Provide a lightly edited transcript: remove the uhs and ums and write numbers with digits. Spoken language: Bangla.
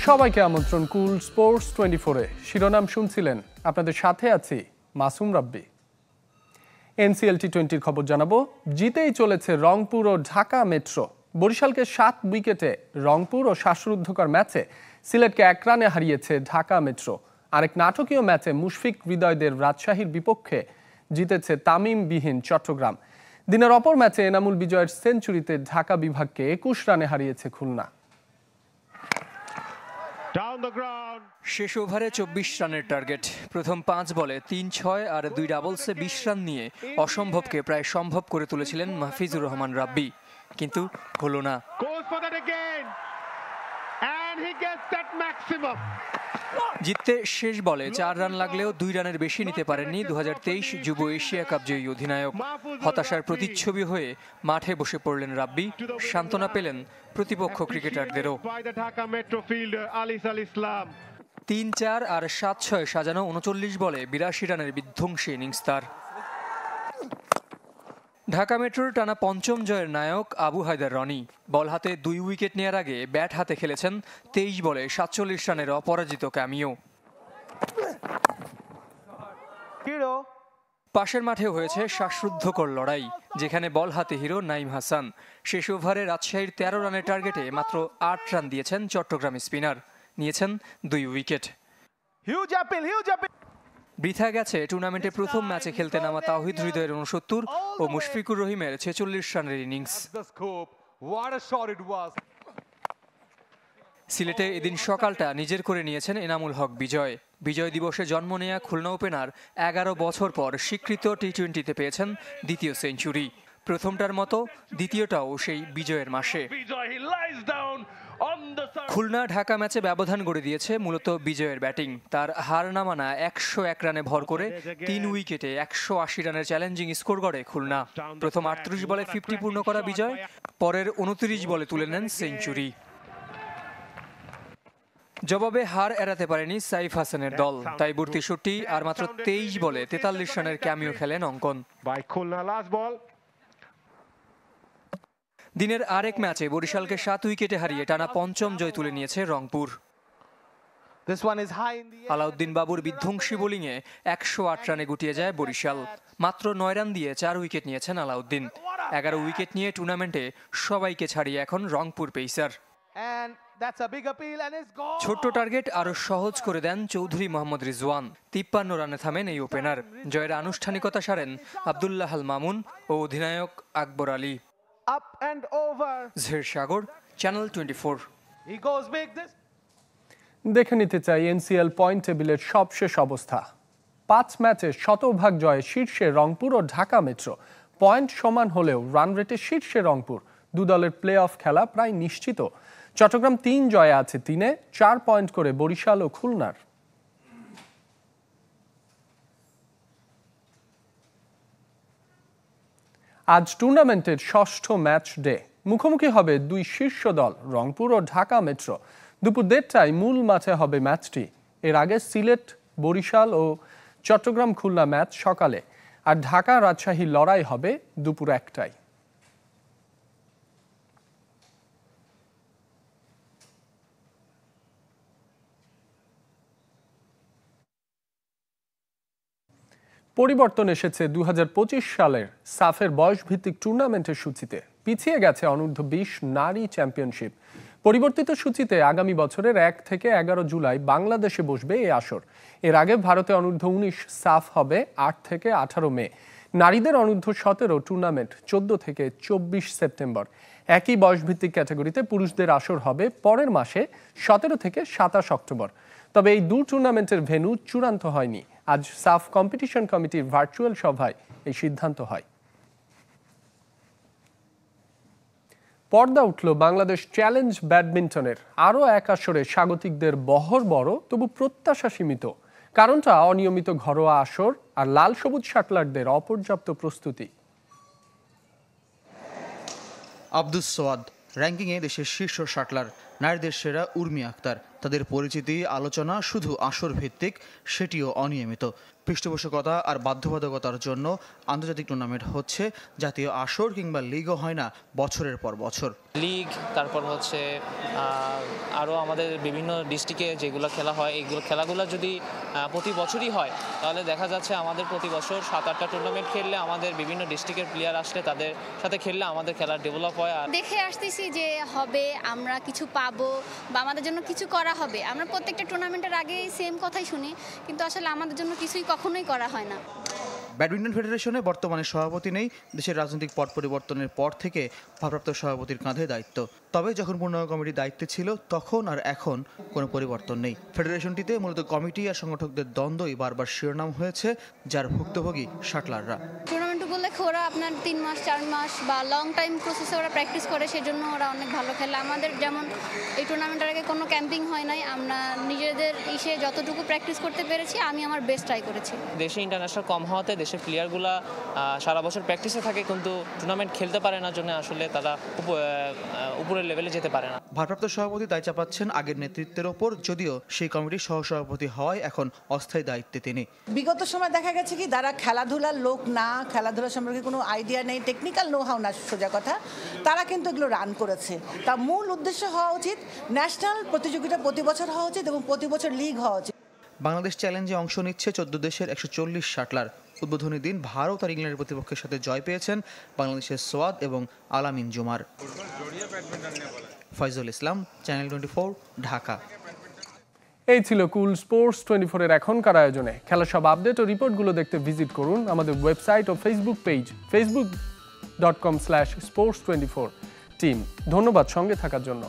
সবাইকে আমন্ত্রণ কুল স্পোর্টস 24-এ। শিরোনাম শুনছিলেন, আপনাদের সাথে আছি মাসুম রাব্বি। এনসিএল টি20-র খবর জানাবো। জিতেই চলেছে রংপুর ও ঢাকা মেট্রো। বরিশালকে 7 উইকেটে রংপুর ও শ্বাসরুদ্ধকর ম্যাচে সিলেটকে 1 রানে হারিয়েছে ঢাকা মেট্রো। আরেক নাটকীয় ম্যাচে মুশফিক হৃদয়দের রাজশাহীর বিপক্ষে জিতেছে তামিমবিহীন চট্টগ্রাম। দিনের অপর ম্যাচে এনামুল বিজয়ের সেঞ্চুরিতে ঢাকা বিভাগকে 21 রানে হারিয়েছে খুলনা। শেষ ওভারে 24 রানের টার্গেট। প্রথম 5 বলে 3-6 আর 2 ডাবলসে 20 রান নিয়ে অসম্ভবকে প্রায় সম্ভব করে তুলেছিলেন মাহফিজুর রহমান রাব্বি, কিন্তু হলো না। জিততে শেষ বলে 4 রান লাগলেও 2 রানের বেশি নিতে পারেননি 2023 যুব এশিয়া কাপ জয়ী অধিনায়ক। হতাশার প্রতিচ্ছবি হয়ে মাঠে বসে পড়লেন রাব্বি, সান্ত্বনা পেলেন প্রতিপক্ষ ক্রিকেটারদেরও। 3-4 আর 7-6 সাজানো 39 বলে 82 রানের বিধ্বংসী ইনিংস তার। ঢাকা মেট্রোর টানা 5ম জয়ের নায়ক আবু হায়দার রনি। বল হাতে 2 উইকেট নেয়ার আগে ব্যাট হাতে খেলেছেন 23 বলে 47 রানের অপরাজিত ক্যামিও। পাশের মাঠে হয়েছে শ্বাসরুদ্ধকর লড়াই, যেখানে বল হাতে হিরো নাইম হাসান। শেষ ওভারে রাজশাহীর 13 রানের টার্গেটে মাত্র 8 রান দিয়েছেন চট্টগ্রাম স্পিনার, নিয়েছেন 2 উইকেট। বৃথা গেছে টুর্নামেন্টে প্রথম ম্যাচে খেলতে নামা তাওহিদ হৃদয়ের 69 ও মুশফিকুর রহিমের 46 রানের ইনিংস। সিলেটে এদিন সকালটা নিজের করে নিয়েছেন এনামুল হক বিজয়। বিজয় দিবসে জন্ম নেয়া খুলনা ওপেনার 11 বছর পর স্বীকৃত টি20তে পেয়েছেন দ্বিতীয় সেঞ্চুরি। প্রথমটার মতো দ্বিতীয়টাও সেই বিজয়ের মাসে। খুলনা ঢাকা ম্যাচে ব্যবধান গড়ে দিয়েছে মূলত বিজয়ের ব্যাটিং। তার হার না মানা 101 রানে ভর করে 3 উইকেটে 180 রানের চ্যালেঞ্জিং স্কোর গড়ে খুলনা। প্রথম 38 বলে 50 পূর্ণ করা বিজয় পরের 29 বলে তুলে নেন সেঞ্চুরি। জবাবে হার এড়াতে পারেনি সাইফ হাসানের দল, তাই বুট 63 আর মাত্র 23 বলে 43 রানের ক্যামিও খেলেন অঙ্কন। দিনের আরেক ম্যাচে বরিশালকে 7 উইকেটে হারিয়ে টানা 5ম জয় তুলে নিয়েছে রংপুর। আলাউদ্দিন বাবুর বিধ্বংসী বোলিংয়ে 108 রানে গুটিয়ে যায় বরিশাল। মাত্র 9 রান দিয়ে 4 উইকেট নিয়েছেন আলাউদ্দিন। 11 উইকেট নিয়ে টুর্নামেন্টে সবাইকে ছাড়িয়ে এখন রংপুর পেসার। ছোট্ট টার্গেট আরো সহজ করে দেন চৌধুরী মোহাম্মদ রিজওয়ান। 53 রানে থামেন এই ওপেনার। জয়ের আনুষ্ঠানিকতা সারেন আব্দুল্লাহ আল মামুন ও অধিনায়ক আকবর আলী। জহির সাগর, চ্যানেল 24। দেখে নিতে চাই এনসিএল পয়েন্ট টেবিলের সবশেষ অবস্থা। 5 ম্যাচে শতভাগ জয়ে শীর্ষে রংপুর ও ঢাকা মেট্রো। পয়েন্ট সমান হলেও রান রেটে শীর্ষে রংপুর। 2 দলের প্লে অফ খেলা প্রায় নিশ্চিত। চট্টগ্রাম 3 জয়ে আছে 3-এ, 4 পয়েন্ট করে বরিশাল ও খুলনার। আজ টুর্নামেন্টের 6ষ্ঠ ম্যাচ ডে। মুখোমুখি হবে 2 শীর্ষ দল রংপুর ও ঢাকা মেট্রো। দুপুর 1:30টায় মূল মাঠে হবে ম্যাচটি। এর আগে সিলেট, বরিশাল ও চট্টগ্রাম খুলনা ম্যাচ সকালে, আর ঢাকা রাজশাহী লড়াই হবে দুপুর 1টায়। পরিবর্তন এসেছে 2025 সালের সাফের বয়সভিত্তিক টুর্নামেন্টের সূচিতে। পিছিয়ে গেছে অনূর্ধ্ব 20 নারী চ্যাম্পিয়নশিপ। পরিবর্তিত সূচিতে আগামী বছরের 1 থেকে 11 জুলাই বাংলাদেশে বসবে এই আসর। এর আগে ভারতে অনূর্ধ্ব 19 সাফ হবে 8 থেকে 18 মে। নারীদের অনূর্ধ্ব 17 টুর্নামেন্ট 14 থেকে 24 সেপ্টেম্বর। একই বয়সভিত্তিক ক্যাটাগরিতে পুরুষদের আসর হবে পরের মাসে 17 থেকে 27 অক্টোবর। তবে এই 2 টুর্নামেন্টের ভেন্যু চূড়ান্ত হয়নি। আজ সাফ কম্পিটিশন কমিটির ভার্চুয়াল সভায় এই সিদ্ধান্ত হয়। পর্দা উঠল বাংলাদেশ চ্যালেঞ্জ ব্যাডমিন্টনের। আরও এক আসরে স্বাগতিকদের বহর বড়, তবু প্রত্যাশা সীমিত। কারণটা অনিয়মিত ঘরোয়া আসর আর লাল সবুজ শাটলারদের অপর্যাপ্ত প্রস্তুতি। আব্দুস সোয়াদ র্যাঙ্কিংয়ে দেশের শীর্ষ শাটলার, নারীদের সেরা উর্মি আক্তার। তাদের পরিচিতি আলোচনা শুধু আসর ভিত্তিক, সেটিও অনিয়মিত। পৃষ্ঠপোষকতা আর বাধ্যবাধকতার জন্য আন্তর্জাতিক টুর্নামেন্ট হচ্ছে, জাতীয় আসর কিংবা লিগও হয় না বছরের পর বছর। লিগ, তারপর হচ্ছে আরও আমাদের বিভিন্ন ডিস্ট্রিক্টে যেগুলো খেলা হয় এইগুলো খেলাগুলো যদি প্রতি বছরই হয় তাহলে দেখা যাচ্ছে আমাদের প্রতি বছর 7-8টা টুর্নামেন্ট খেললে আমাদের বিভিন্ন ডিস্ট্রিক্টের প্লেয়ার আসলে তাদের সাথে খেললে আমাদের খেলা ডেভেলপ হয়। আর দেখে আসতেছি যে হবে, আমরা কিছু পাবো বা আমাদের জন্য কিছু করা হবে। আমরা প্রত্যেকটা টুর্নামেন্টের আগে সেম কথাই শুনি, কিন্তু আসলে আমাদের জন্য কিছুই কখনোই করা হয় না। ব্যাডমিন্টন ফেডারেশনে বর্তমানে সভাপতি নেই। দেশের রাজনৈতিক পট পরিবর্তনের পর থেকে ভারপ্রাপ্ত সভাপতির কাঁধে দায়িত্ব। তবে যখন পূর্ণাঙ্গ কমিটির দায়িত্বে ছিল তখন আর এখন কোনো পরিবর্তন নেই। ফেডারেশনটিতে মূলত কমিটি আর সংগঠকদের দ্বন্দ্বই বারবার শিরোনাম হয়েছে, যার ভুক্তভোগী শাটলাররা। টুর্নামেন্ট উপলক্ষে ওরা আপনার 3 মাস 4 মাস বা লং টাইম প্রসেসে ওরা প্র্যাকটিস করে, সেজন্য ওরা অনেক ভালো খেলে। আমাদের যেমন এই টুর্নামেন্টের আগে কোনো ক্যাম্পিং হয় নাই, আমরা নিজেদের ইসে যতটুকু প্র্যাকটিস করতে পেরেছি আমি আমার বেস্ট ট্রাই করেছি। দেশে ইন্টারন্যাশনাল কম হওয়াতে দেশের প্লেয়ারগুলো সারা বছর প্র্যাকটিসে থাকে কিন্তু টুর্নামেন্ট খেলতে পারে না, জন্য আসলে তারা উপরের লেভেলে যেতে পারে না। ভারপ্রাপ্ত সভাপতি দায় চাপাচ্ছেন আগের নেতৃত্বের ওপর, যদিও সেই কমিটির সহসভাপতি হওয়ায় এখন অস্থায়ী দায়িত্বে তিনি। বিগত সময় দেখা গেছে কি যারা খেলাধুলার লোক না, খেলাধুলা সম্পর্কে কোনো আইডিয়া নেই, টেকনিক্যাল নো হাও না, সোজা কথা, তারা কিন্তু এগুলো রান করেছে। তা মূল উদ্দেশ্য হওয়া উচিত ন্যাশনাল প্রতিযোগিতা প্রতি বছর হওয়া উচিত এবং প্রতি বছর লিগ হওয়া উচিত। বাংলাদেশ চ্যালেঞ্জে অংশ নিচ্ছে 14 দেশের 140 শাটলার। উদ্বোধনী দিন ভারত আর ইংল্যান্ডের প্রতিপক্ষের সাথে জয় পেয়েছেন বাংলাদেশের সোয়াদ এবং আলামিন জুমার। ফয়জুল ইসলাম, চ্যানেল 24, ঢাকা। এই ছিল কুল স্পোর্টস 24 এর এখনকার আয়োজনে। খেলার সব আপডেট ও রিপোর্টগুলো দেখতে ভিজিট করুন আমাদের ওয়েবসাইট ও ফেসবুক পেজ facebook.com/sports24 টিম। ধন্যবাদ সঙ্গে থাকার জন্য।